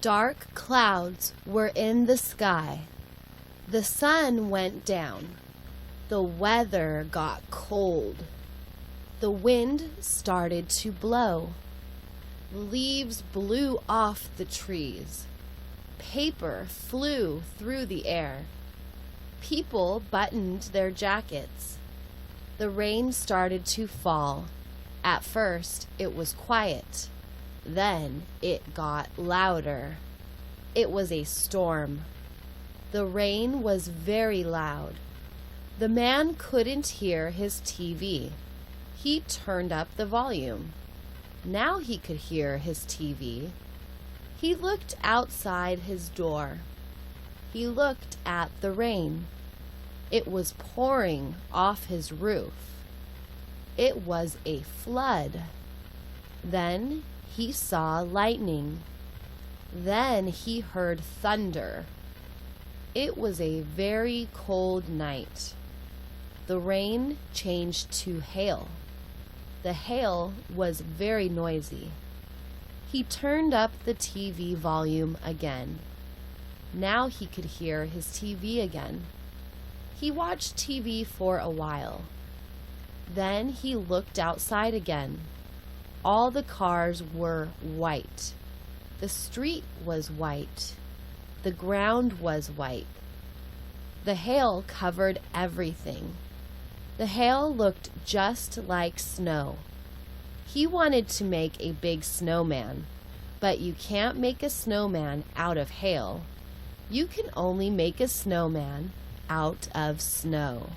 Dark clouds were in the sky. The sun went down. The weather got cold. The wind started to blow. Leaves blew off the trees. Paper flew through the air. People buttoned their jackets. The rain started to fall. At first, it was quiet. Then it got louder. It was a storm. The rain was very loud. The man couldn't hear his TV. He turned up the volume. Now he could hear his TV. He looked outside his door. He looked at the rain. It was pouring off his roof. It was a flood. Then he saw lightning. Then he heard thunder. It was a very cold night. The rain changed to hail. The hail was very noisy. He turned up the TV volume again. Now he could hear his TV again. He watched TV for a while. Then he looked outside again. All the cars were white. The street was white. The ground was white. The hail covered everything. The hail looked just like snow. He wanted to make a big snowman, but you can't make a snowman out of hail. You can only make a snowman out of snow.